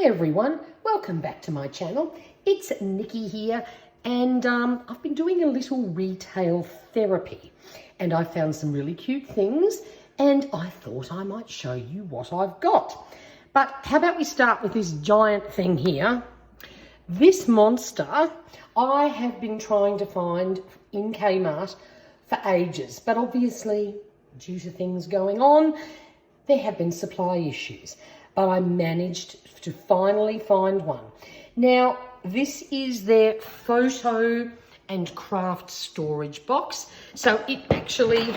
everyone, welcome back to my channel. It's Nikki here, and I've been doing a little retail therapy, and I found some really cute things, and I thought I might show you what I've got. But how about we start with this giant thing here? This monster I have been trying to find in Kmart for ages, but obviously due to things going on, there have been supply issues, but I managed to finally find one. Now, this is their photo and craft storage box. So it actually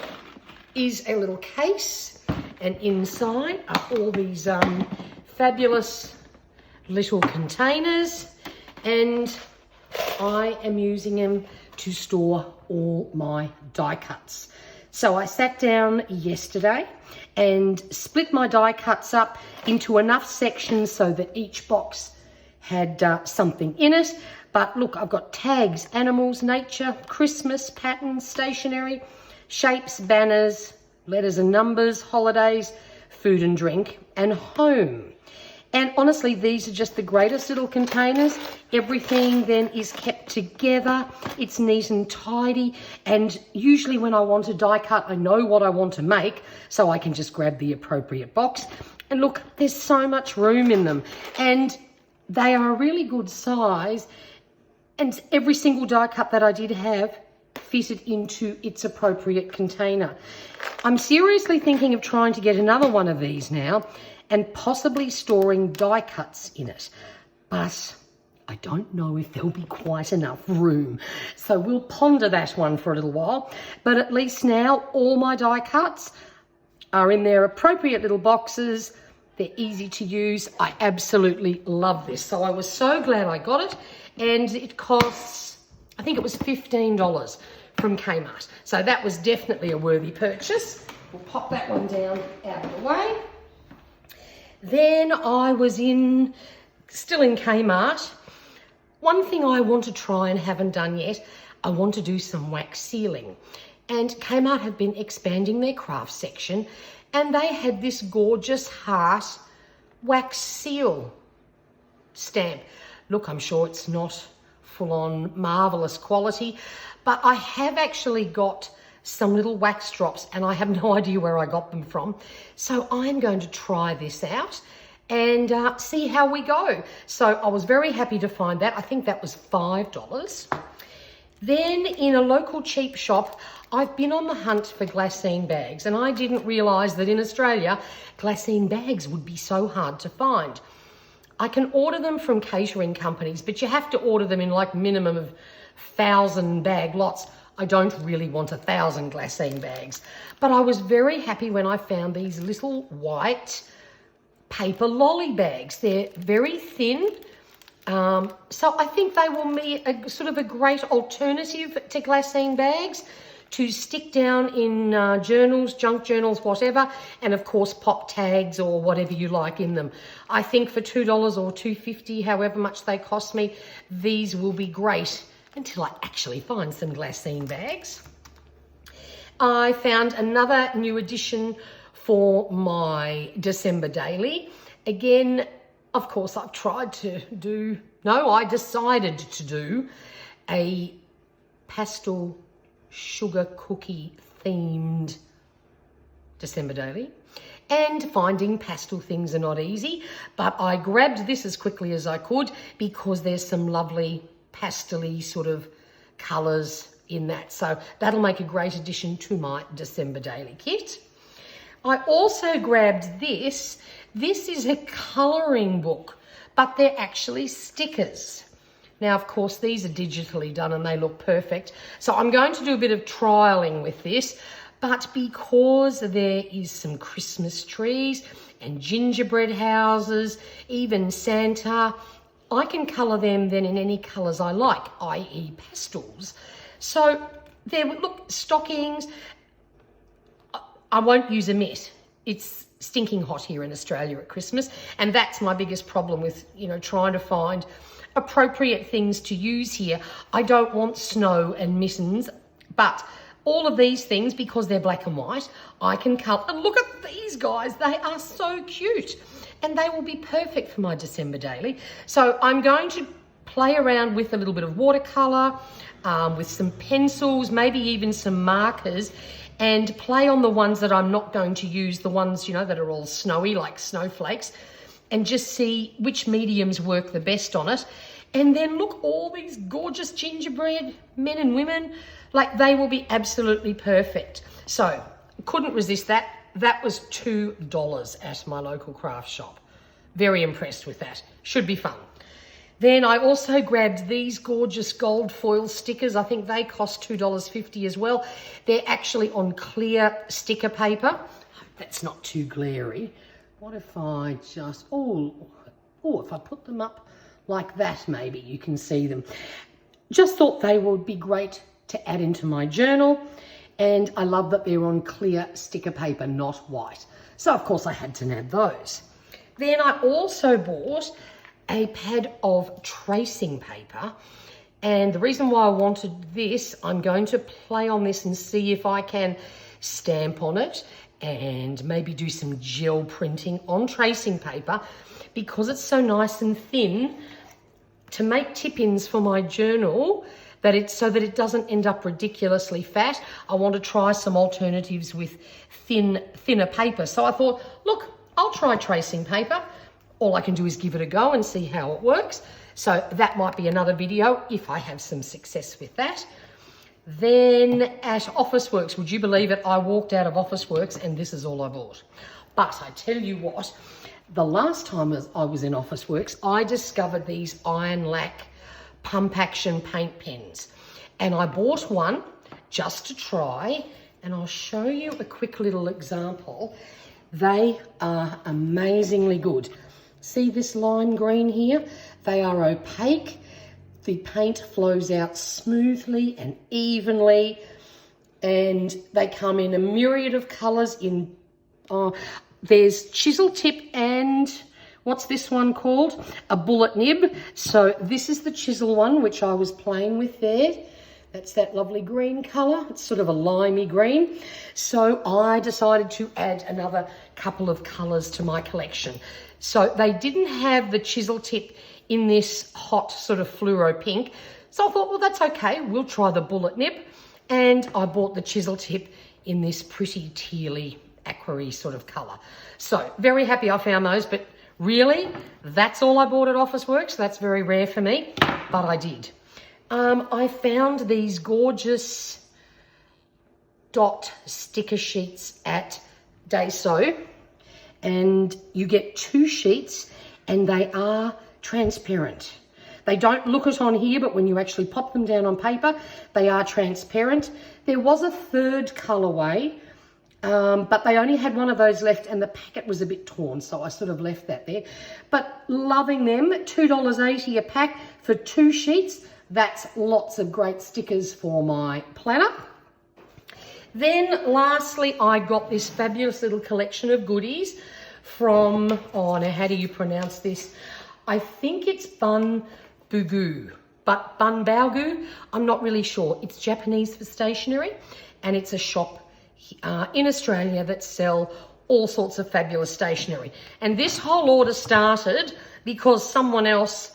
is a little case, and inside are all these fabulous little containers, and I am using them to store all my die cuts. So I sat down yesterday and split my die cuts up into enough sections so that each box had something in it. But look, I've got tags, animals, nature, Christmas, patterns, stationery, shapes, banners, letters and numbers, holidays, food and drink, and home. And honestly, these are just the greatest little containers. Everything then is kept together. It's neat and tidy. And usually when I want a die cut, I know what I want to make, so I can just grab the appropriate box. And look, there's so much room in them. And they are a really good size. And every single die cut that I did have fitted into its appropriate container. I'm seriously thinking of trying to get another one of these now, and possibly storing die cuts in it. But I don't know if there'll be quite enough room. So we'll ponder that one for a little while. But at least now all my die cuts are in their appropriate little boxes. They're easy to use. I absolutely love this. So I was so glad I got it. And it costs, I think it was $15 from Kmart. So that was definitely a worthy purchase. We'll pop that one down out of the way. Then I was still in Kmart. One thing I want to try and haven't done yet, I want to do some wax sealing. And Kmart have been expanding their craft section, and they had this gorgeous heart wax seal stamp. Look, I'm sure it's not full-on marvelous quality, but I have actually got some little wax drops, and I have no idea where I got them from. So I'm going to try this out and see how we go. So I was very happy to find that. I think that was $5. Then in a local cheap shop, I've been on the hunt for glassine bags, and I didn't realise that in Australia, glassine bags would be so hard to find. I can order them from catering companies, but you have to order them in like minimum of 1,000 bag lots. I don't really want 1,000 glassine bags, but I was very happy when I found these little white paper lolly bags. They're very thin, so I think they will be a sort of a great alternative to glassine bags to stick down in journals, junk journals, whatever, and of course pop tags or whatever you like in them. I think for $2 or $2.50, however much they cost me, these will be great until I actually find some glassine bags. I found another new addition for my December daily. Again, of course, I decided to do a pastel sugar cookie themed December daily. And finding pastel things are not easy, but I grabbed this as quickly as I could because there's some lovely pastel-y sort of colours in that. So that'll make a great addition to my December daily kit. I also grabbed this. This is a colouring book, but they're actually stickers. Now, of course, these are digitally done and they look perfect. So I'm going to do a bit of trialling with this, but because there is some Christmas trees and gingerbread houses, even Santa, I can colour them then in any colours I like, i.e. pastels. So there, look, stockings. I won't use a mitt. It's stinking hot here in Australia at Christmas, and that's my biggest problem with, trying to find appropriate things to use here. I don't want snow and mittens, but all of these things, because they're black and white, I can colour. And look at these guys, they are so cute. and they will be perfect for my December daily. So I'm going to play around with a little bit of watercolor, with some pencils, maybe even some markers, and play on the ones that I'm not going to use, the ones, you know, that are all snowy, like snowflakes, and just see which mediums work the best on it. And then look, all these gorgeous gingerbread men and women, like they will be absolutely perfect. So couldn't resist that. That was $2 at my local craft shop. Very impressed with that. Should be fun. Then I also grabbed these gorgeous gold foil stickers. I think they cost $2.50 as well. They're actually on clear sticker paper. Hope that's not too glary. What if I just, if I put them up like that, maybe you can see them. Just thought they would be great to add into my journal. And I love that they're on clear sticker paper, not white. So of course I had to nab those. Then I also bought a pad of tracing paper, and the reason why I wanted this, I'm going to play on this and see if I can stamp on it and maybe do some gel printing on tracing paper, because it's so nice and thin, to make tip-ins for my journal, so that it doesn't end up ridiculously fat. I want to try some alternatives with thinner paper. So I thought, look, I'll try tracing paper. All I can do is give it a go and see how it works. So that might be another video if I have some success with that. Then at Officeworks, would you believe it? I walked out of Officeworks and this is all I bought. But I tell you what, the last time I was in Officeworks, I discovered these iron lac pump action paint pens. And I bought one just to try, and I'll show you a quick little example. They are amazingly good. See this lime green here? They are opaque. The paint flows out smoothly and evenly, and they come in a myriad of colors. There's chisel tip and what's this one called? A bullet nib. So this is the chisel one, which I was playing with there. That's that lovely green color. It's sort of a limey green. So I decided to add another couple of colors to my collection. So they didn't have the chisel tip in this hot sort of fluoro pink. So I thought, well, that's okay. We'll try the bullet nib. And I bought the chisel tip in this pretty tealy, aquary sort of color. So very happy I found those, but really, that's all I bought at Officeworks. That's very rare for me, but I did. I found these gorgeous dot sticker sheets at Daiso, and you get 2 sheets and they are transparent. They don't look it on here, but when you actually pop them down on paper, they are transparent. There was a third colorway, but they only had one of those left and the packet was a bit torn, so I sort of left that there. But loving them, $2.80 a pack for 2 sheets. That's lots of great stickers for my planner. Then lastly, I got this fabulous little collection of goodies from, now how do you pronounce this? I think it's Bun Bugu, but Bun Baogu, I'm not really sure. It's Japanese for stationery, and it's a shop in Australia that sell all sorts of fabulous stationery. And this whole order started because someone else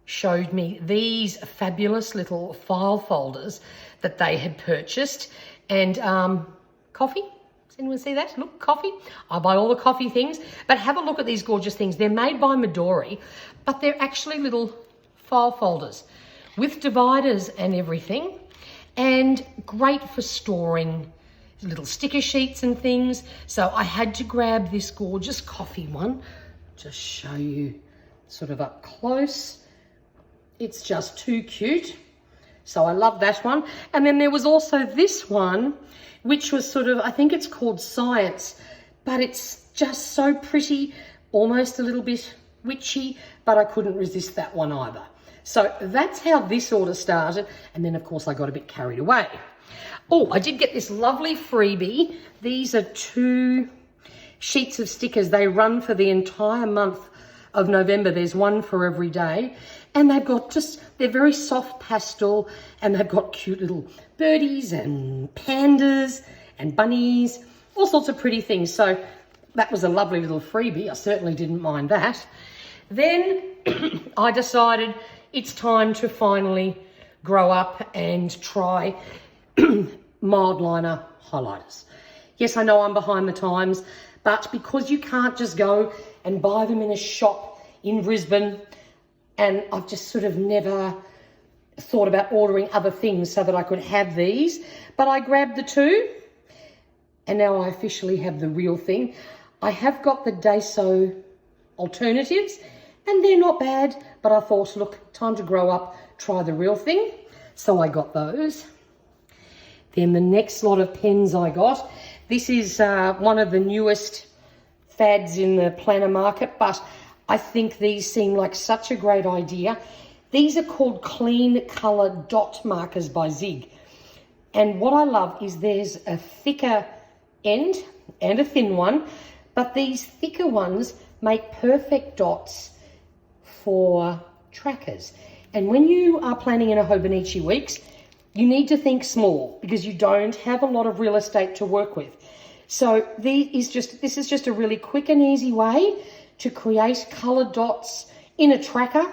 showed me these fabulous little file folders that they had purchased. And coffee, does anyone see that? Look, coffee. I buy all the coffee things, but have a look at these gorgeous things. They're made by Midori, but they're actually little file folders with dividers and everything, and great for storing little sticker sheets and things. So I had to grab this gorgeous coffee one, just show you sort of up close. It's just too cute. So I love that one. And then there was also this one, which was sort of, I think it's called Science, but it's just so pretty, almost a little bit witchy, but I couldn't resist that one either. So that's how this order started. And then of course I got a bit carried away. Oh, I did get this lovely freebie. These are 2 sheets of stickers. They run for the entire month of November. There's one for every day. And they've got they're very soft pastel, and they've got cute little birdies and pandas and bunnies, all sorts of pretty things. So that was a lovely little freebie. I certainly didn't mind that. Then I decided it's time to finally grow up and try mild liner highlighters. Yes, I know I'm behind the times, but because you can't just go and buy them in a shop in Brisbane, and I've just sort of never thought about ordering other things so that I could have these, but I grabbed the two, and now I officially have the real thing. I have got the Daiso alternatives, and they're not bad, but I thought, look, time to grow up, try the real thing. So I got those. Then the next lot of pens I got, this is one of the newest fads in the planner market, but I think these seem like such a great idea. These are called Clean Colour Dot Markers by Zig. And what I love is there's a thicker end and a thin one, but these thicker ones make perfect dots for trackers. And when you are planning in a Hobonichi weeks, you need to think small because you don't have a lot of real estate to work with. So this is just a really quick and easy way to create coloured dots in a tracker.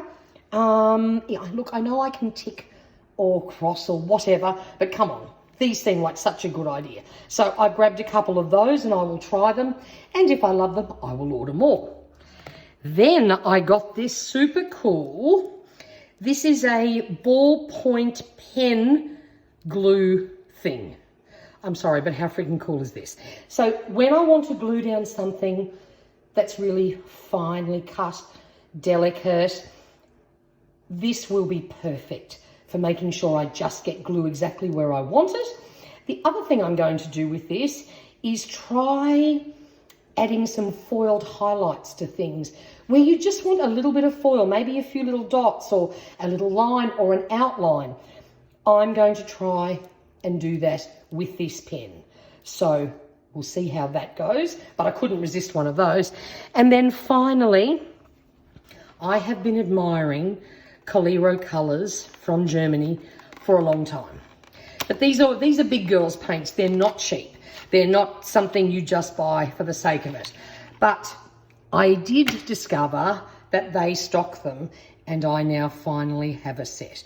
Yeah, look, I know I can tick or cross or whatever, but come on, these seem like such a good idea. So I grabbed a couple of those and I will try them. And if I love them, I will order more. Then I got this super cool. This is a ballpoint pen glue thing. I'm sorry, but how freaking cool is this? So when I want to glue down something that's really finely cut, delicate, this will be perfect for making sure I just get glue exactly where I want it. The other thing I'm going to do with this is try adding some foiled highlights to things where you just want a little bit of foil, maybe a few little dots or a little line or an outline. I'm going to try and do that with this pen. So we'll see how that goes, but I couldn't resist one of those. And then finally, I have been admiring Coliro colours from Germany for a long time. But these are big girls' paints. They're not cheap. They're not something you just buy for the sake of it. But I did discover that they stock them, and I now finally have a set.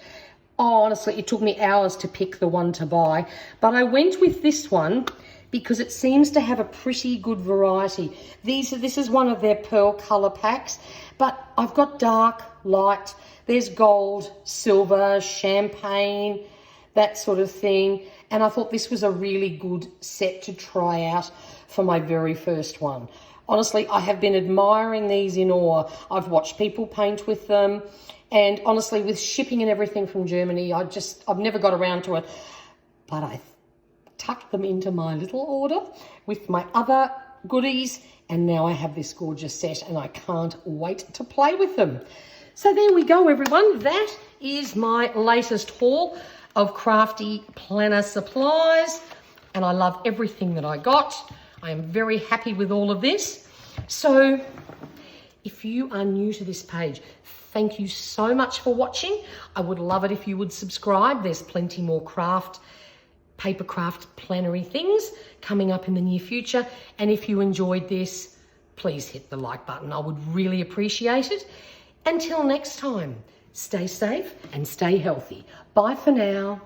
Honestly, it took me hours to pick the one to buy, but I went with this one because it seems to have a pretty good variety. This is one of their pearl colour packs, but I've got dark, light, there's gold, silver, champagne, that sort of thing. And I thought this was a really good set to try out for my very first one. Honestly, I have been admiring these in awe. I've watched people paint with them. And honestly, with shipping and everything from Germany, I've never got around to it. But I tucked them into my little order with my other goodies. And now I have this gorgeous set and I can't wait to play with them. So there we go, everyone. That is my latest haul of crafty planner supplies. And I love everything that I got. I am very happy with all of this. So if you are new to this page, thank you so much for watching. I would love it if you would subscribe. There's plenty more paper craft plannery things coming up in the near future. And if you enjoyed this, please hit the like button. I would really appreciate it. Until next time, stay safe and stay healthy. Bye for now.